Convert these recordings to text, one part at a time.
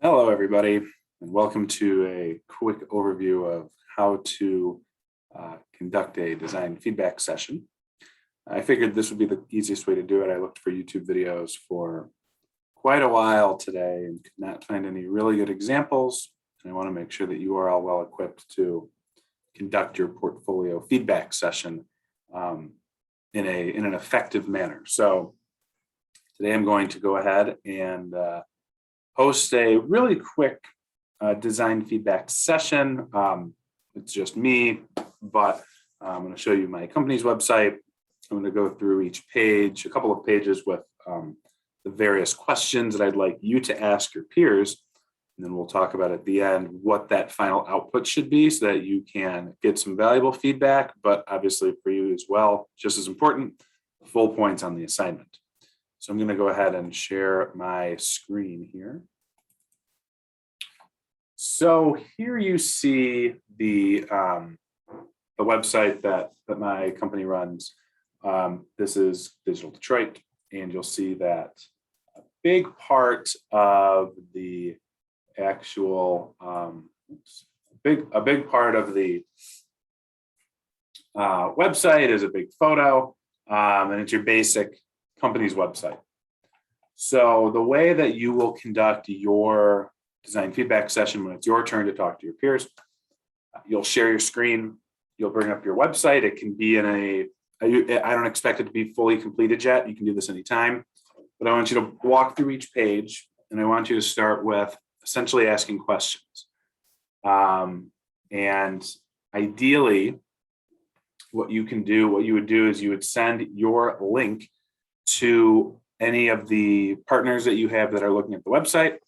Hello, everybody, and welcome to a quick overview of how to conduct a design feedback session. I figured this would be the easiest way to do it. I looked for YouTube videos for quite a while today and could not find any really good examples. And I want to make sure that you are all well equipped to conduct your portfolio feedback session in an effective manner. So today I'm going to go ahead and host a really quick design feedback session. It's just me, but I'm going to show you my company's website. I'm going to go through each page, a couple of pages with the various questions that I'd like you to ask your peers. And then we'll talk about at the end what that final output should be so that you can get some valuable feedback, but obviously for you as well, just as important, full points on the assignment. So I'm going to go ahead and share my screen here. So here you see the website that my company runs. This is Digital Detroit, and you'll see that a big part of the actual a big part of the website is a big photo, and it's your basic company's website. So the way that you will conduct your design feedback session when it's your turn to talk to your peers, you'll share your screen, you'll bring up your website. It can be I don't expect it to be fully completed yet. You can do this anytime, but I want you to walk through each page, and I want you to start with essentially asking questions. And ideally, what you would do is you would send your link to any of the partners that you have that are looking at the website,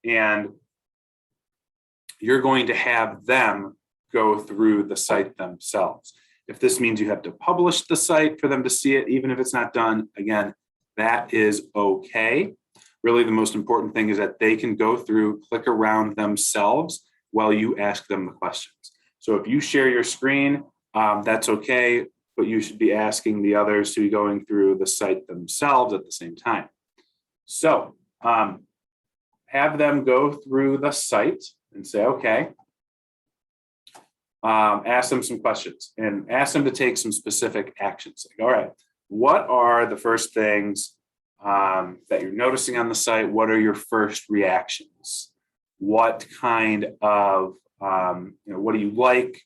and you're going to have them go through the site themselves. If this means you have to publish the site for them to see it, even if it's not done, again, that is okay. Really, the most important thing is that they can go through, click around themselves while you ask them the questions. So if you share your screen, that's okay, but you should be asking the others to be going through the site themselves at the same time. So have them go through the site and say, okay, ask them some questions and ask them to take some specific actions. Like, all right, what are the first things that you're noticing on the site? What are your first reactions? What kind of, what do you like?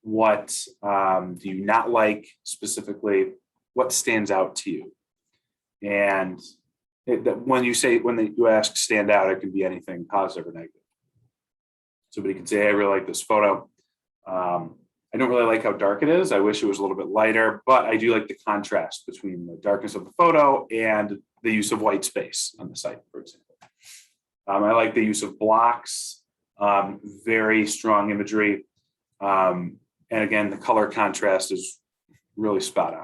What do you not like specifically? What stands out to you? And when you ask stand out, it can be anything positive or negative. Somebody can say, hey, I really like this photo. I don't really like how dark it is. I wish it was a little bit lighter, but I do like the contrast between the darkness of the photo and the use of white space on the site, for example. I like the use of blocks, very strong imagery. And again, the color contrast is really spot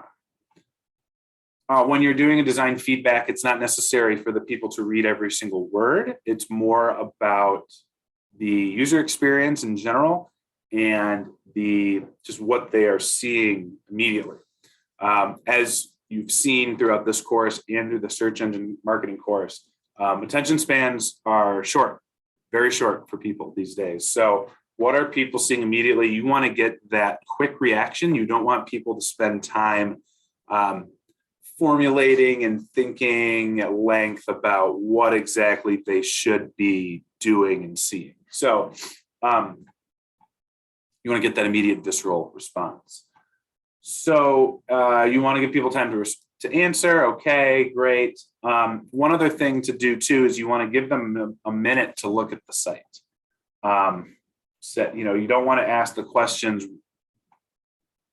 on. When you're doing a design feedback, it's not necessary for the people to read every single word. It's more about the user experience in general and just what they are seeing immediately. As you've seen throughout this course and through the search engine marketing course, attention spans are short, very short for people these days. So what are people seeing immediately? You want to get that quick reaction. You don't want people to spend time formulating and thinking at length about what exactly they should be doing and seeing. So you want to get that immediate visceral response. So you want to give people time to answer. Okay, great. One other thing to do too is you want to give them a minute to look at the site. You don't want to ask the questions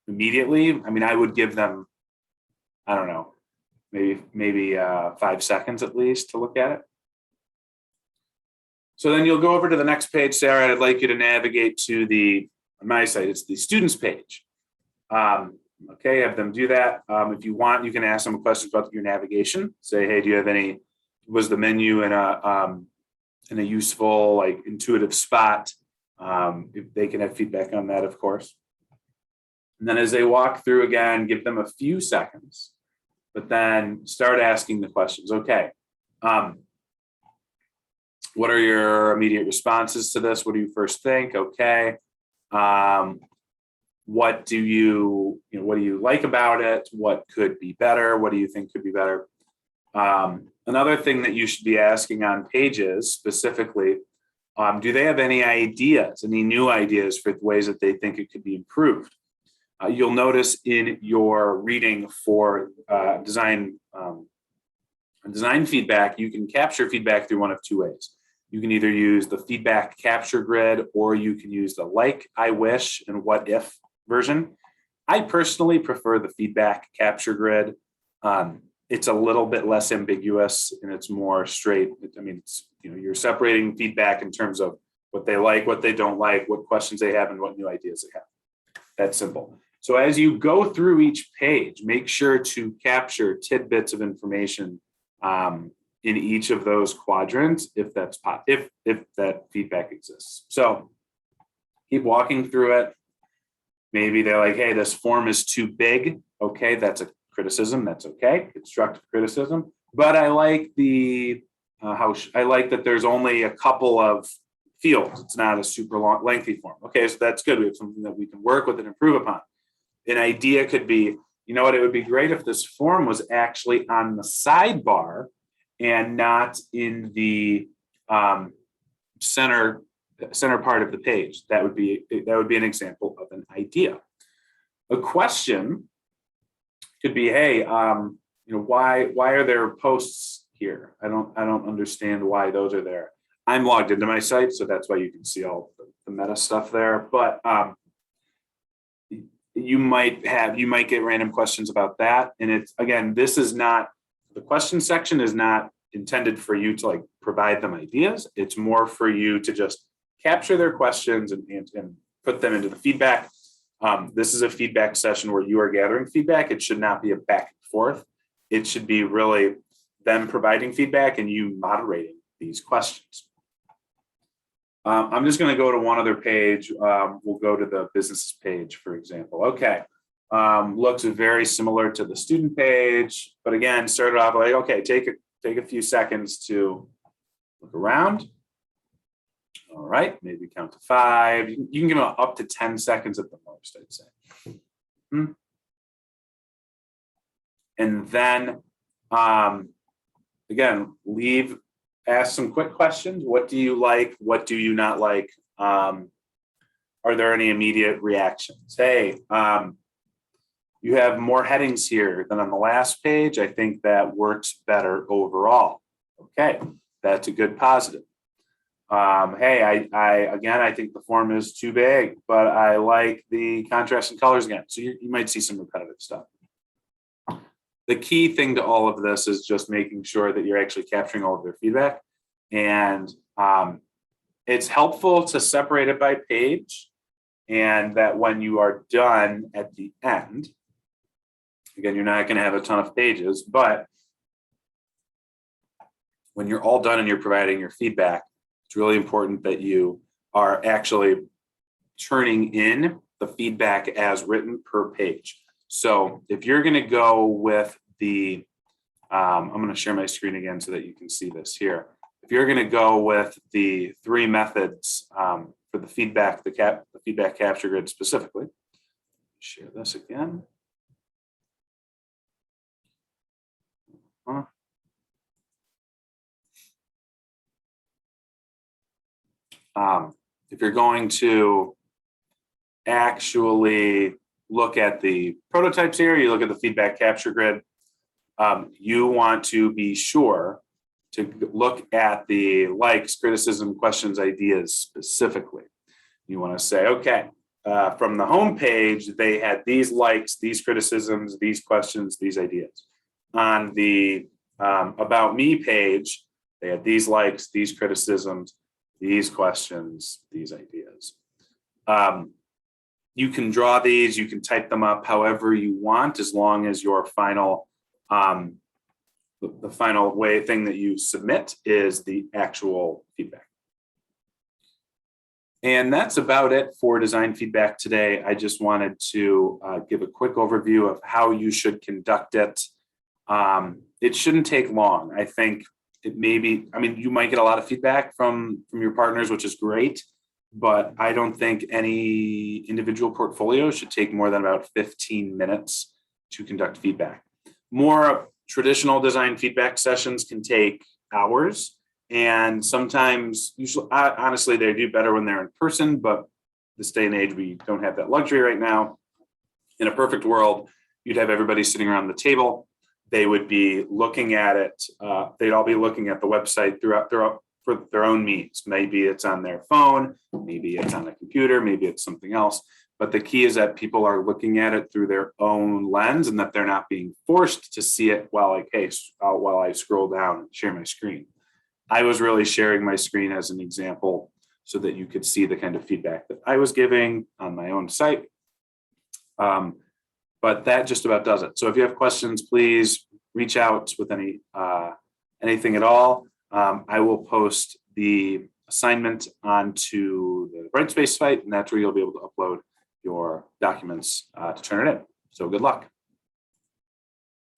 immediately. I mean, I would give them, I don't know, maybe 5 seconds at least to look at it. So then you'll go over to the next page, say, all right, I'd like you to navigate to on my site, it's the students page. Okay, have them do that. If you want, you can ask them questions about your navigation. Say, hey, do you have was the menu in a useful, like intuitive spot? If they can have feedback on that, of course. And then as they walk through again, give them a few seconds, but then start asking the questions. Okay, What are your immediate responses to this? What do you first think? Okay. What do what do you like about it? What could be better? What do you think could be better? Another thing that you should be asking on pages specifically, do they have any ideas, any new ideas for ways that they think it could be improved? You'll notice in your reading for design feedback, you can capture feedback through one of two ways. You can either use the feedback capture grid, or you can use the like, I wish, and what if version. I personally prefer the feedback capture grid. It's a little bit less ambiguous and it's more straight. I mean, you're separating feedback in terms of what they like, what they don't like, what questions they have, and what new ideas they have. That's simple. So as you go through each page, make sure to capture tidbits of information in each of those quadrants, if that feedback exists. So keep walking through it. Maybe they're like, hey, this form is too big. Okay, that's a criticism. That's okay. Constructive criticism. But I like I like that there's only a couple of fields. It's not a super long, lengthy form. Okay, so that's good. We have something that we can work with and improve upon. An idea could be, you know what, it would be great if this form was actually on the sidebar and not in the center part of the page. That would be an example of an idea. A question could be, hey, why are there posts here? I don't understand why those are there. I'm logged into my site, so that's why you can see all the meta stuff there. But you might get random questions about that. And it's, again, this is not, the question section is not intended for you to like provide them ideas. It's more for you to just capture their questions and put them into the feedback. This is a feedback session where you are gathering feedback. It should not be a back and forth. It should be really them providing feedback and you moderating these questions. I'm just going to go to one other page. We'll go to the businesses page, for example. Okay. Looks very similar to the student page, but again, started off like, okay, take a few seconds to look around. All right, maybe count to 5. You can give them up to 10 seconds at the most, I'd say. And then, again, ask some quick questions. What do you like? What do you not like? Are there any immediate reactions? Hey, you have more headings here than on the last page. I think that works better overall. Okay, that's a good positive. Hey, I think the form is too big, but I like the contrast and colors again. So you might see some repetitive stuff. The key thing to all of this is just making sure that you're actually capturing all of their feedback. And it's helpful to separate it by page, and that when you are done at the end, again, you're not going to have a ton of pages, but when you're all done and you're providing your feedback, it's really important that you are actually turning in the feedback as written per page. So if you're going to go with the, I'm going to share my screen again so that you can see this here. If you're going to go with the 3 methods for the feedback, the feedback capture grid specifically, share this again. If you're going to actually look at the prototypes here, you look at the feedback capture grid, you want to be sure to look at the likes, criticism, questions, ideas specifically. You want to say, okay, from the home page, they had these likes, these criticisms, these questions, these ideas. On the About Me page, they had these likes, these criticisms, these questions, these ideas. You can draw these, you can type them up however you want, as long as your final, the final thing that you submit is the actual feedback. And that's about it for design feedback today. I just wanted to give a quick overview of how you should conduct it. It shouldn't take long. I think it may be, I mean, you might get a lot of feedback from your partners, which is great, but I don't think any individual portfolio should take more than about 15 minutes to conduct feedback. More traditional design feedback sessions can take hours, and sometimes, usually, honestly, they do better when they're in person, but this day and age, we don't have that luxury right now. In a perfect world, you'd have everybody sitting around the table. They would be looking at it. They'd all be looking at the website throughout for their own means. Maybe it's on their phone, maybe it's on a computer, maybe it's something else. But the key is that people are looking at it through their own lens, and that they're not being forced to see it while I scroll down and share my screen. I was really sharing my screen as an example so that you could see the kind of feedback that I was giving on my own site. But that just about does it. So if you have questions, please reach out with anything at all. I will post the assignment onto the Brightspace site, and that's where you'll be able to upload your documents to turn it in. So good luck.